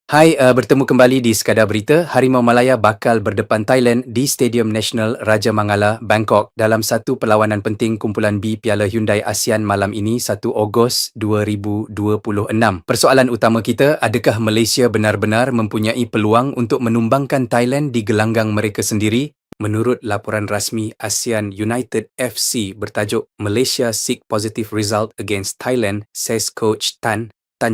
Hai, bertemu kembali di Sekadar Berita. Harimau Malaya bakal berdepan Thailand di Stadium Nasional Raja Mangala, Bangkok dalam satu perlawanan penting kumpulan B Piala Hyundai ASEAN malam ini 1 Ogos 2026. Persoalan utama kita, adakah Malaysia benar-benar mempunyai peluang untuk menumbangkan Thailand di gelanggang mereka sendiri? Menurut laporan rasmi ASEAN United FC bertajuk Malaysia Seek Positive Result Against Thailand, says Coach Tan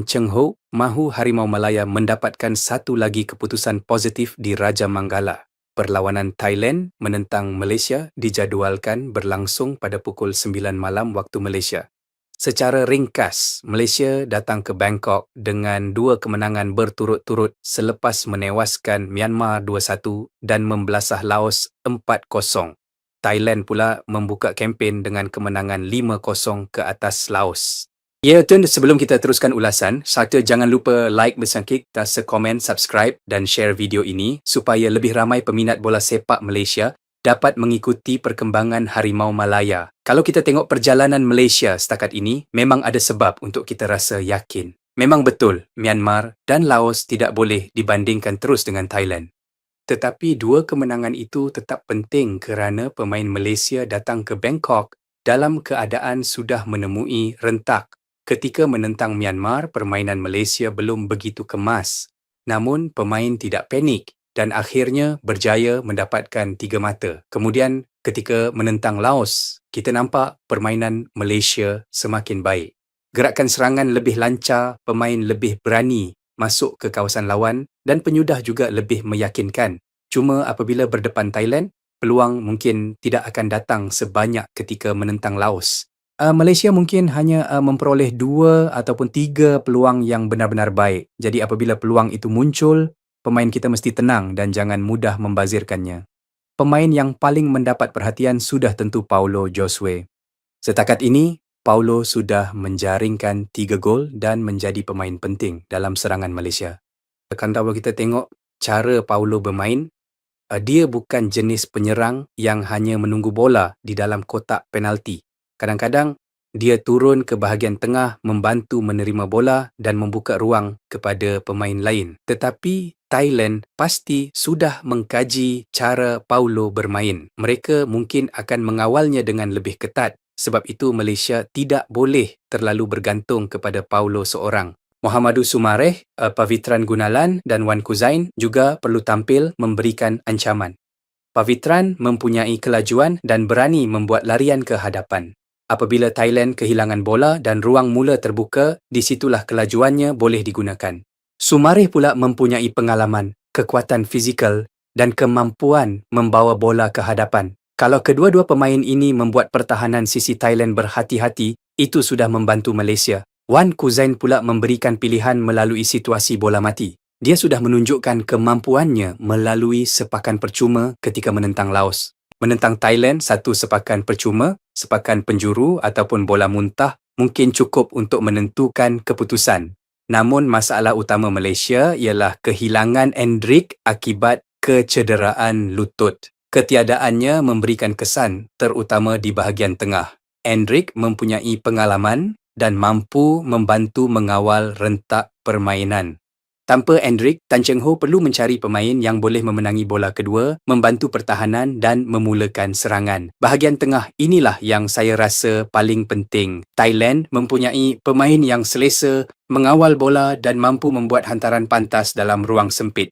Cheng Ho, mahu Harimau Malaya mendapatkan satu lagi keputusan positif di Raja Manggala. Perlawanan Thailand menentang Malaysia dijadualkan berlangsung pada pukul 9 malam waktu Malaysia. Secara ringkas, Malaysia datang ke Bangkok dengan 2 kemenangan berturut-turut selepas menewaskan Myanmar 2-1 dan membelasah Laos 4-0. Thailand pula membuka kempen dengan kemenangan 5-0 ke atas Laos. Ya, Tun, sebelum kita teruskan ulasan, serta jangan lupa like, bersangkik, komen, subscribe dan share video ini supaya lebih ramai peminat bola sepak Malaysia dapat mengikuti perkembangan Harimau Malaya. Kalau kita tengok perjalanan Malaysia setakat ini, memang ada sebab untuk kita rasa yakin. Memang betul, Myanmar dan Laos tidak boleh dibandingkan terus dengan Thailand. Tetapi dua kemenangan itu tetap penting kerana pemain Malaysia datang ke Bangkok dalam keadaan sudah menemui rentak. Ketika menentang Myanmar, permainan Malaysia belum begitu kemas. Namun, pemain tidak panik dan akhirnya berjaya mendapatkan 3 mata. Kemudian, ketika menentang Laos, kita nampak permainan Malaysia semakin baik. Gerakan serangan lebih lancar, pemain lebih berani masuk ke kawasan lawan dan penyudah juga lebih meyakinkan. Cuma apabila berdepan Thailand, peluang mungkin tidak akan datang sebanyak ketika menentang Laos. Malaysia mungkin hanya memperoleh 2 ataupun 3 peluang yang benar-benar baik. Jadi apabila peluang itu muncul, pemain kita mesti tenang dan jangan mudah membazirkannya. Pemain yang paling mendapat perhatian sudah tentu Paulo Josue. Setakat ini, Paulo sudah menjaringkan 3 gol dan menjadi pemain penting dalam serangan Malaysia. Kalau kita tengok cara Paulo bermain, dia bukan jenis penyerang yang hanya menunggu bola di dalam kotak penalti. Kadang-kadang, dia turun ke bahagian tengah membantu menerima bola dan membuka ruang kepada pemain lain. Tetapi Thailand pasti sudah mengkaji cara Paulo bermain. Mereka mungkin akan mengawalnya dengan lebih ketat. Sebab itu Malaysia tidak boleh terlalu bergantung kepada Paulo seorang. Mohamadu Sumareh, Pavitran Gunalan dan Wan Kuzain juga perlu tampil memberikan ancaman. Pavitran mempunyai kelajuan dan berani membuat larian ke hadapan. Apabila Thailand kehilangan bola dan ruang mula terbuka, di situlah kelajuannya boleh digunakan. Sumareh pula mempunyai pengalaman, kekuatan fizikal dan kemampuan membawa bola ke hadapan. Kalau kedua-dua pemain ini membuat pertahanan sisi Thailand berhati-hati, itu sudah membantu Malaysia. Wan Kuzain pula memberikan pilihan melalui situasi bola mati. Dia sudah menunjukkan kemampuannya melalui sepakan percuma ketika menentang Laos. Menentang Thailand, satu sepakan percuma, sepakan penjuru ataupun bola muntah mungkin cukup untuk menentukan keputusan. Namun masalah utama Malaysia ialah kehilangan Endrick akibat kecederaan lutut. Ketiadaannya memberikan kesan terutama di bahagian tengah. Endrick mempunyai pengalaman dan mampu membantu mengawal rentak permainan. Tanpa Endrick, Tan Cheng Ho perlu mencari pemain yang boleh memenangi bola kedua, membantu pertahanan dan memulakan serangan. Bahagian tengah inilah yang saya rasa paling penting. Thailand mempunyai pemain yang selesa, mengawal bola dan mampu membuat hantaran pantas dalam ruang sempit.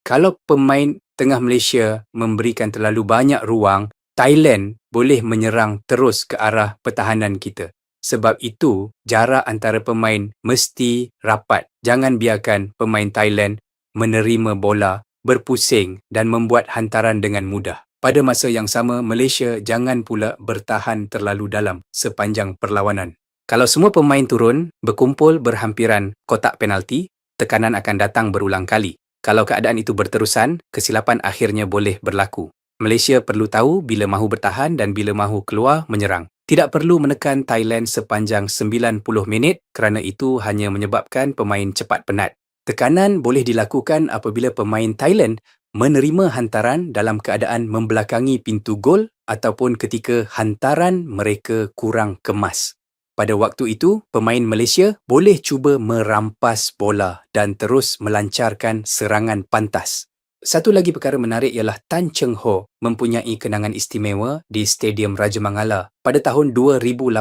Kalau pemain tengah Malaysia memberikan terlalu banyak ruang, Thailand boleh menyerang terus ke arah pertahanan kita. Sebab itu, jarak antara pemain mesti rapat. Jangan biarkan pemain Thailand menerima bola, berpusing dan membuat hantaran dengan mudah. Pada masa yang sama, Malaysia jangan pula bertahan terlalu dalam sepanjang perlawanan. Kalau semua pemain turun, berkumpul berhampiran kotak penalti, tekanan akan datang berulang kali. Kalau keadaan itu berterusan, kesilapan akhirnya boleh berlaku. Malaysia perlu tahu bila mahu bertahan dan bila mahu keluar menyerang. Tidak perlu menekan Thailand sepanjang 90 minit kerana itu hanya menyebabkan pemain cepat penat. Tekanan boleh dilakukan apabila pemain Thailand menerima hantaran dalam keadaan membelakangi pintu gol ataupun ketika hantaran mereka kurang kemas. Pada waktu itu, pemain Malaysia boleh cuba merampas bola dan terus melancarkan serangan pantas. Satu lagi perkara menarik ialah Tan Cheng Ho mempunyai kenangan istimewa di Stadium Raja Mangala. Pada tahun 2018,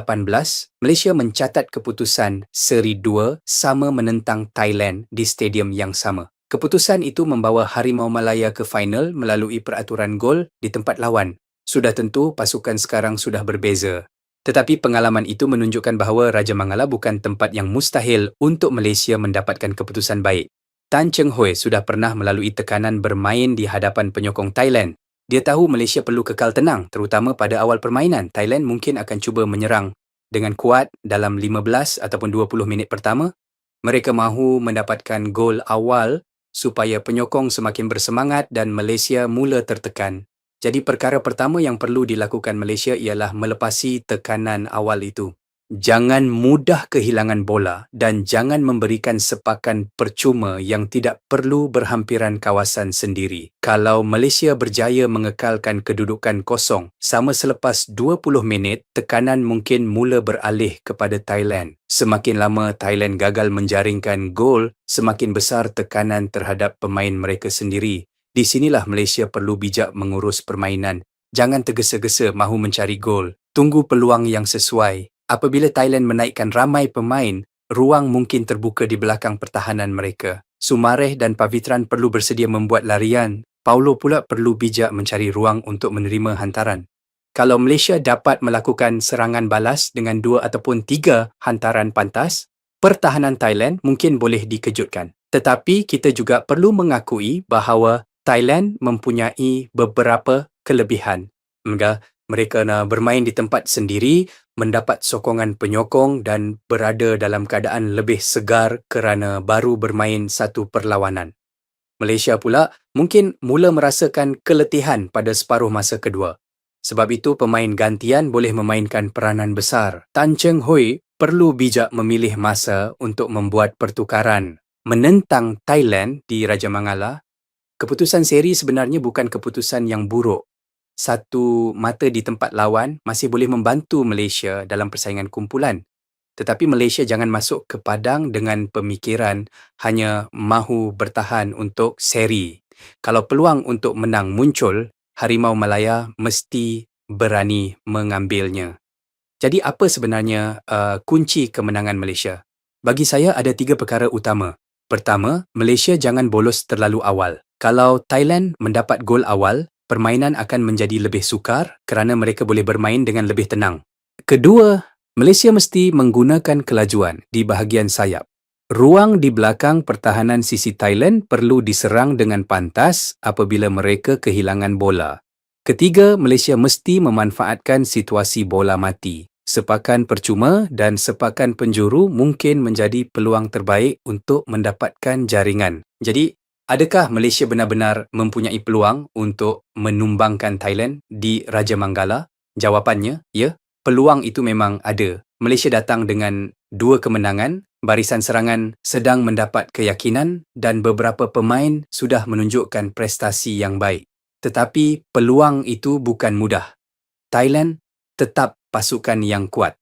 Malaysia mencatat keputusan Seri 2 sama menentang Thailand di stadium yang sama. Keputusan itu membawa Harimau Malaya ke final melalui peraturan gol di tempat lawan. Sudah tentu pasukan sekarang sudah berbeza. Tetapi pengalaman itu menunjukkan bahawa Raja Mangala bukan tempat yang mustahil untuk Malaysia mendapatkan keputusan baik. Tan Cheng Hui sudah pernah melalui tekanan bermain di hadapan penyokong Thailand. Dia tahu Malaysia perlu kekal tenang, terutama pada awal permainan. Thailand mungkin akan cuba menyerang dengan kuat dalam 15 ataupun 20 minit pertama. Mereka mahu mendapatkan gol awal supaya penyokong semakin bersemangat dan Malaysia mula tertekan. Jadi perkara pertama yang perlu dilakukan Malaysia ialah melepasi tekanan awal itu. Jangan mudah kehilangan bola dan jangan memberikan sepakan percuma yang tidak perlu berhampiran kawasan sendiri. Kalau Malaysia berjaya mengekalkan kedudukan kosong sama selepas 20 minit, tekanan mungkin mula beralih kepada Thailand. Semakin lama Thailand gagal menjaringkan gol, semakin besar tekanan terhadap pemain mereka sendiri. Di sinilah Malaysia perlu bijak mengurus permainan. Jangan tergesa-gesa mahu mencari gol. Tunggu peluang yang sesuai. Apabila Thailand menaikkan ramai pemain, ruang mungkin terbuka di belakang pertahanan mereka. Sumareh dan Pavitran perlu bersedia membuat larian. Paulo pula perlu bijak mencari ruang untuk menerima hantaran. Kalau Malaysia dapat melakukan serangan balas dengan 2 ataupun 3 hantaran pantas, pertahanan Thailand mungkin boleh dikejutkan. Tetapi kita juga perlu mengakui bahawa Thailand mempunyai beberapa kelebihan. Mereka bermain di tempat sendiri, mendapat sokongan penyokong dan berada dalam keadaan lebih segar kerana baru bermain satu perlawanan. Malaysia pula mungkin mula merasakan keletihan pada separuh masa kedua. Sebab itu pemain gantian boleh memainkan peranan besar. Tan Cheng Hui perlu bijak memilih masa untuk membuat pertukaran. Menentang Thailand di Raja Mangala, keputusan seri sebenarnya bukan keputusan yang buruk. Satu mata di tempat lawan masih boleh membantu Malaysia dalam persaingan kumpulan. Tetapi Malaysia jangan masuk ke padang dengan pemikiran hanya mahu bertahan untuk seri. Kalau peluang untuk menang muncul, Harimau Malaya mesti berani mengambilnya. Jadi apa sebenarnya kunci kemenangan Malaysia? Bagi saya ada 3 perkara utama. Pertama, Malaysia jangan bolos terlalu awal. Kalau Thailand mendapat gol awal, permainan akan menjadi lebih sukar kerana mereka boleh bermain dengan lebih tenang. Kedua, Malaysia mesti menggunakan kelajuan di bahagian sayap. Ruang di belakang pertahanan sisi Thailand perlu diserang dengan pantas apabila mereka kehilangan bola. Ketiga, Malaysia mesti memanfaatkan situasi bola mati. Sepakan percuma dan sepakan penjuru mungkin menjadi peluang terbaik untuk mendapatkan jaringan. Jadi, adakah Malaysia benar-benar mempunyai peluang untuk menumbangkan Thailand di Raja Mangala? Jawapannya, ya, peluang itu memang ada. Malaysia datang dengan 2 kemenangan, barisan serangan sedang mendapat keyakinan dan beberapa pemain sudah menunjukkan prestasi yang baik. Tetapi peluang itu bukan mudah. Thailand tetap pasukan yang kuat.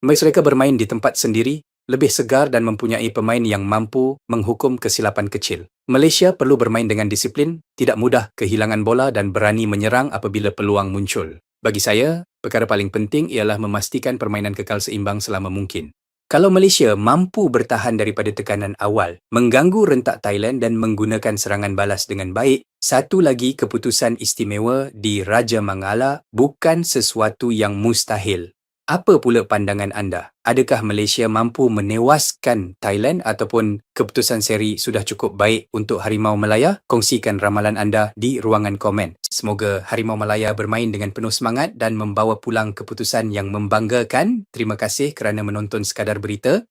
Mereka bermain di tempat sendiri, lebih segar dan mempunyai pemain yang mampu menghukum kesilapan kecil. Malaysia perlu bermain dengan disiplin, tidak mudah kehilangan bola dan berani menyerang apabila peluang muncul. Bagi saya, perkara paling penting ialah memastikan permainan kekal seimbang selama mungkin. Kalau Malaysia mampu bertahan daripada tekanan awal, mengganggu rentak Thailand dan menggunakan serangan balas dengan baik, satu lagi keputusan istimewa di Raja Mangala bukan sesuatu yang mustahil. Apa pula pandangan anda? Adakah Malaysia mampu menewaskan Thailand ataupun keputusan seri sudah cukup baik untuk Harimau Malaya? Kongsikan ramalan anda di ruangan komen. Semoga Harimau Malaya bermain dengan penuh semangat dan membawa pulang keputusan yang membanggakan. Terima kasih kerana menonton Sekadar Berita.